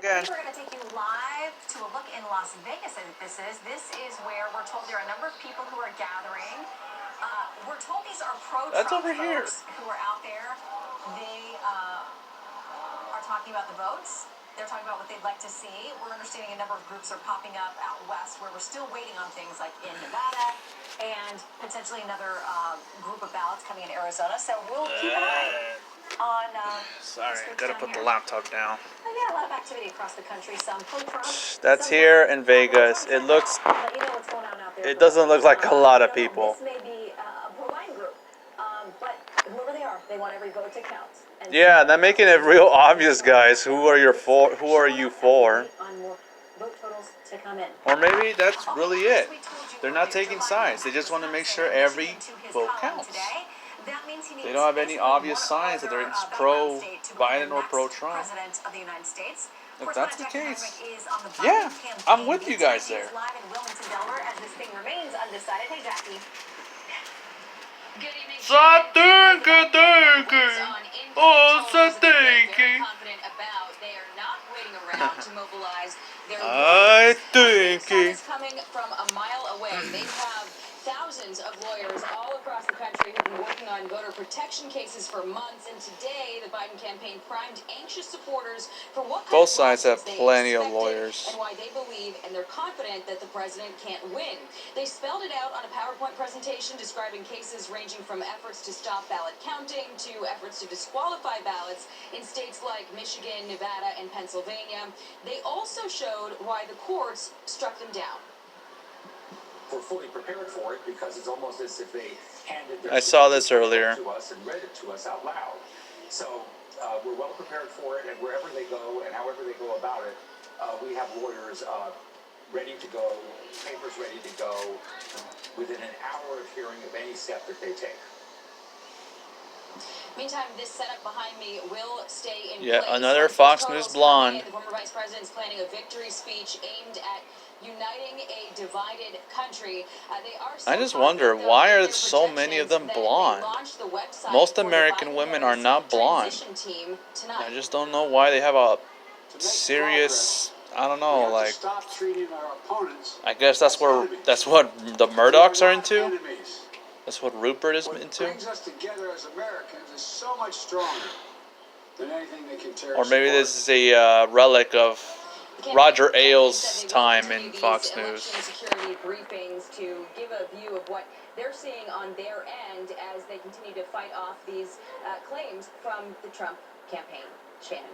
Again. We're going to take you live to a look in Las Vegas. I think this is where we're told there are a number of people who are gathering. We're told these are pro-Trump folks who are out there. They are talking about the votes. They're talking about what they'd like to see. We're understanding a number of groups are popping up out west where we're still waiting on things like in Nevada and potentially another group of ballots coming in Arizona. So we'll keep an eye on. Sorry, I gotta put the laptop down. Yeah, a lot of activity across the country. Some pro-Trump. That's here in Vegas. It looks. But you know what's going on out there. It doesn't look like a lot of people. This may be a pro-Biden group, but whoever they are, they want every vote to count. And yeah, they're making it real obvious, guys. Who are you for? Who are you for? On more vote totals to come in. Or maybe that's really it. They're not taking sides. They just want to make sure every vote counts. They don't have any obvious signs that they're pro-Biden or pro-Trump. If that's the case, yeah, I'm with you guys there. I think is coming from a mile away. They have thousands of lawyers all across the country who've been working on voter protection cases for months, and today the Biden campaign primed anxious supporters for what both sides have plenty of lawyers and why they believe and they're confident that the president can't win. They spelled it out on a PowerPoint presentation describing cases ranging from efforts to stop ballot counting to efforts to disqualify ballots in states like Michigan, Nevada, and Pennsylvania. They also showed why the courts struck them down. We're fully prepared for it because it's almost as if they handed their I saw this earlier. to us and read it to us out loud. So we're well prepared for it, and wherever they go and however they go about it, we have lawyers ready to go, papers ready to go within an hour of hearing of any step that they take. Meantime, this setup behind me will stay in place. Yeah, another Once Fox News blonde. The former vice president is planning a victory speech aimed at uniting a divided country. I just wonder, why are so many of them blonde? Most American women are not blonde. I just don't know why they have a serious, I don't know, like, I guess that's what the Murdochs are into. That's what Rupert is into. What brings us together as Americans is so much stronger than anything that can tear us Or maybe apart. this is a relic of Roger Ailes' time in Fox News. Security briefings to give a view of what they're seeing on their end as they continue to fight off these claims from the Trump campaign. Shannon.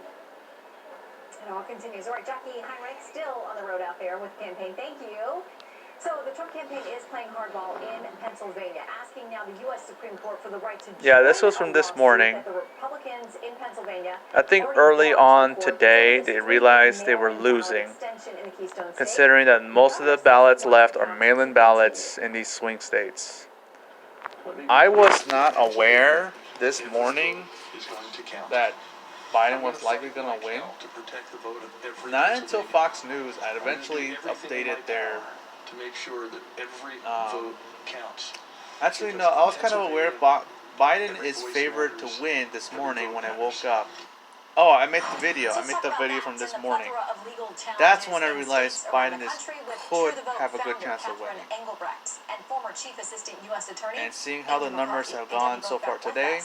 It all continues. All right, Jackie Heinrich still on the road out there with the campaign. Thank you. So the Trump campaign is playing hardball in Pennsylvania, asking now the U.S. Supreme Court for the right to. Yeah, this was from this morning. The Republicans in Pennsylvania, I think early on today they realized they were losing, considering that most of the ballots left are mail-in ballots in these swing states. I was not aware this morning that Biden was likely going to win. Not until Fox News had eventually updated their. To make sure that every vote counts. Actually, no, I was kind of aware Biden is favored to win this morning when I woke up. Oh, I made the video. I made the video from this morning. That's when I realized Biden could have a good chance of winning. And seeing how the numbers have gone so far today,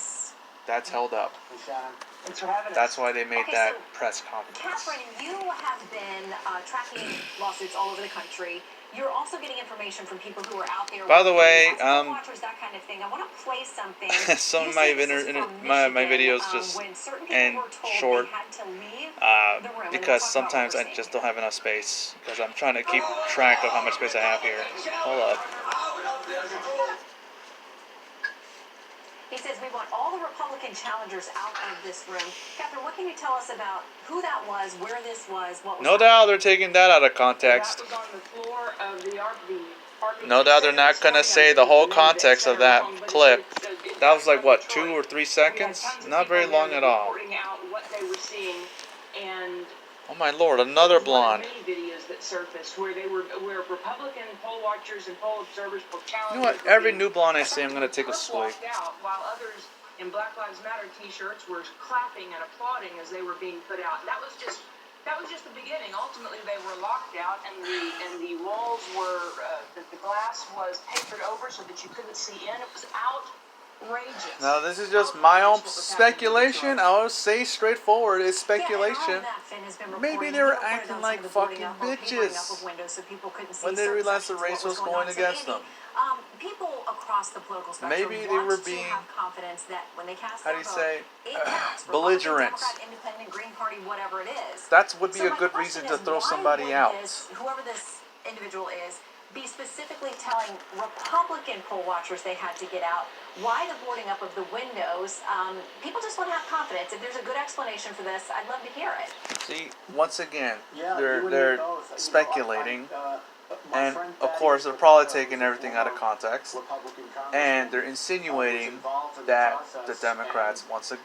that's held up. That's why they made that press conference. Catherine, you have been tracking lawsuits all over the country. You're also getting information from people who are out there. By the way, watchers, that kind of thing. I want to play something. Some of my videos just end short because sometimes I just don't have enough space because I'm trying to keep track of how much space I have here. Hold up. He says we want all the Republican challengers out of this room. Catherine, what can you tell us about who that was, where this was, what was No doubt they're taking that out of context. No doubt they're not going to say the whole context of that clip. That was like, what, 2 or 3 seconds? Not very long at all. Oh my lord, another blonde. That surfaced where Republican poll watchers and poll observers were challenging. You know what? Every new blonde I see, I'm gonna take a swig. While others in Black Lives Matter T-shirts were clapping and applauding as they were being put out. That was just That was just the beginning. Ultimately, they were locked out, and the walls were the glass was papered over so that you couldn't see in. It was outrageous. Now, this is just my own Outrageous what was happening in speculation. Detroit. I will say straightforward, it's Yeah, and all speculation. of that, Finn, has been Maybe reported. they were You reported acting on like some of the boarding fucking up or papering up bitches of windows so people couldn't see when they certain realized the sections, what race was going going on. So, against Andy, them. people across the political spectrum Maybe they want were to being, have confidence that when they cast how their do you vote, say, it counts. Republican, belligerent. Democrat, Independent, Green Party, whatever it is. That would be So a my good question reason to is, throw why somebody would out. whoever this individual is, be specifically telling Republican poll watchers they had to get out? Why the boarding up of the windows? People just want to have confidence. If there's a good explanation for this, I'd love to hear it. See, once again, Yeah, you they're and me they're both. speculating, My and friend of Patty course they're Viqueira probably was taking a everything out of former context, Republican congressman, and they're was insinuating involved in the that the process, Democrats and, once uh,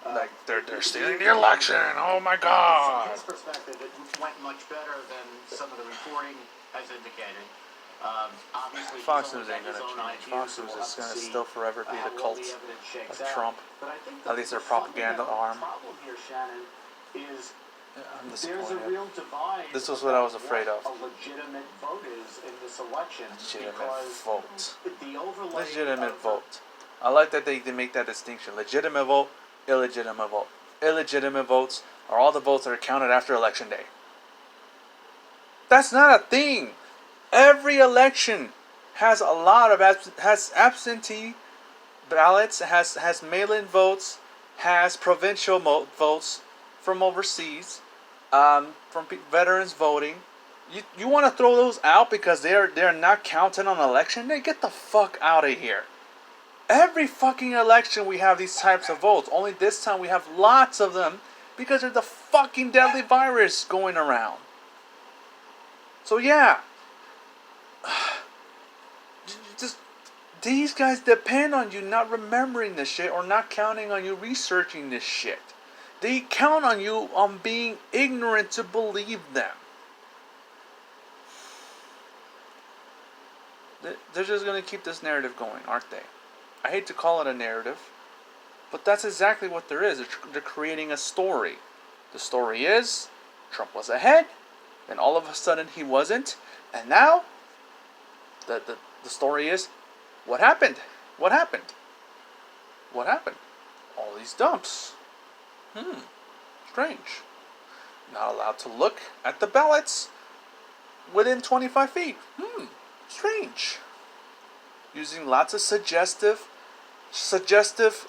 they're stealing the election. Oh my from God! his perspective, it went much better than some of the reporting has indicated. Obviously, Fox he's News only ain't got his gonna own change. ideas, Fox so News we'll is have to gonna see still forever be how the well cult the evidence shakes of out. Trump. But I think At least their the propaganda fundamental arm. problem here, Shannon, is I'm there's a disappointed. real divide. This was what I was about afraid what of. a legitimate vote is in this election. Legitimate because vote. the overlay Legitimate of vote. I like that they make that distinction. Legitimate vote, illegitimate vote. Illegitimate votes are all the votes that are counted after election day. That's not a thing. Every election has a lot of has absentee ballots, has mail-in votes, has provincial votes from overseas, from veterans voting. You want to throw those out because they're not counted on election day? Get the fuck out of here. Every fucking election we have these types of votes. Only this time we have lots of them because there's the fucking deadly virus going around. So yeah. Just these guys depend on you not remembering this shit or not counting on you researching this shit. They count on you on being ignorant to believe them. They're just going to keep this narrative going, aren't they? I hate to call it a narrative, but that's exactly what there is. They're creating a story. The story is Trump was ahead, then all of a sudden he wasn't, and now the story is what happened? What happened? What happened? All these dumps. Strange. Not allowed to look at the ballots within 25 feet. Strange. Using lots of suggestive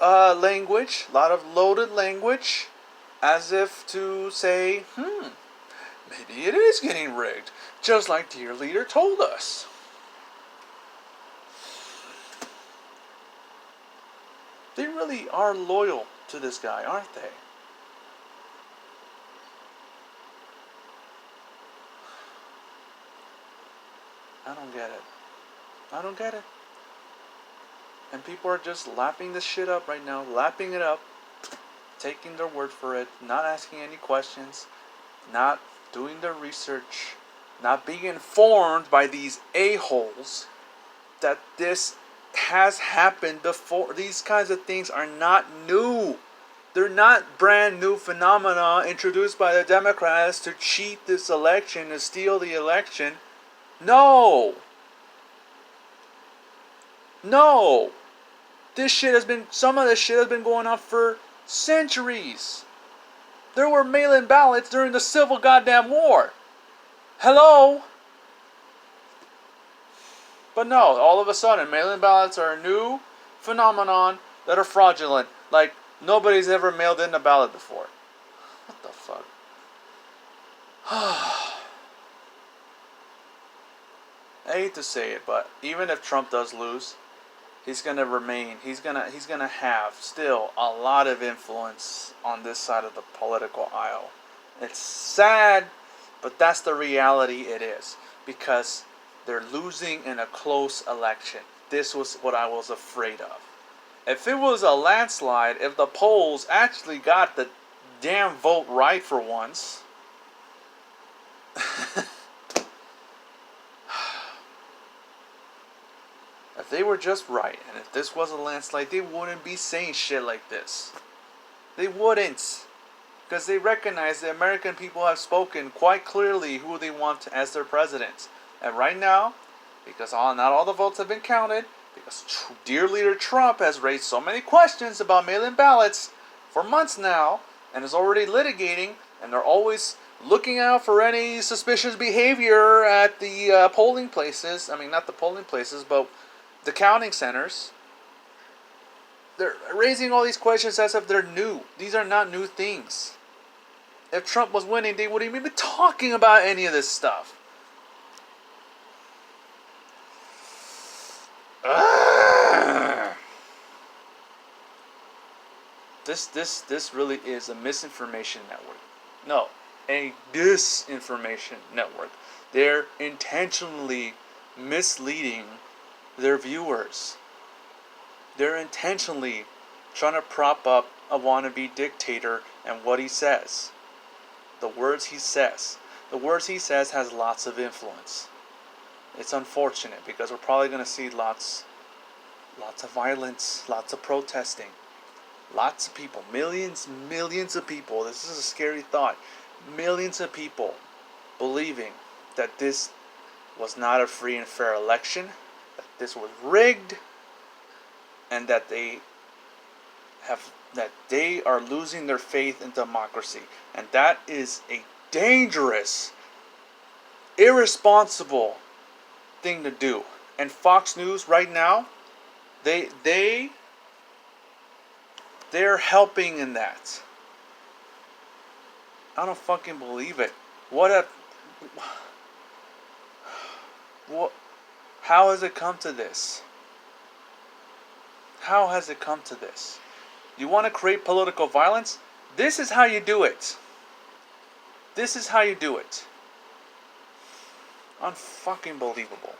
language, a lot of loaded language, as if to say, maybe it is getting rigged, just like dear leader told us. They really are loyal to this guy, aren't they? I don't get it. I don't get it. And people are just lapping this shit up right now, lapping it up, taking their word for it, not asking any questions, not doing their research, not being informed by these a-holes that this has happened before. These kinds of things are not new. They're not brand new phenomena introduced by the Democrats to cheat this election, to steal the election. No. Some of this shit has been going on for centuries. There were mail-in ballots during the Civil Goddamn War. Hello? But no, all of a sudden, mail-in ballots are a new phenomenon that are fraudulent. Like, nobody's ever mailed in a ballot before. What the fuck? I hate to say it, but even if Trump does lose, he's gonna remain. He's gonna have still a lot of influence on this side of the political aisle. It's sad, but that's the reality. It is because they're losing in a close election. This was what I was afraid of. If it was a landslide, if the polls actually got the damn vote right for once. If they were just right, and if this was a landslide, they wouldn't be saying shit like this. They wouldn't. because they recognize the American people have spoken quite clearly who they want as their president. And right now, because not all the votes have been counted, because dear leader Trump has raised so many questions about mail-in ballots for months now, and is already litigating, and they're always looking out for any suspicious behavior at the polling places. I mean, not the polling places, but the counting centers. They're raising all these questions as if they're new. These are not new things. If Trump was winning, they wouldn't even be talking about any of this stuff. This really is a misinformation network. No, a disinformation network. They're intentionally misleading their viewers. They're intentionally trying to prop up a wannabe dictator and what he says. The words he says. The words he says has lots of influence. It's unfortunate because we're probably going to see lots of violence, lots of protesting. Lots of people, millions of people. This is a scary thought. Millions of people believing that this was not a free and fair election, that this was rigged, and that they are losing their faith in democracy. And that is a dangerous, irresponsible thing to do. And Fox News right now, they're helping in that. I don't fucking believe it. How has it come to this? How has it come to this? You want to create political violence? This is how you do it. This is how you do it. Unfucking believable.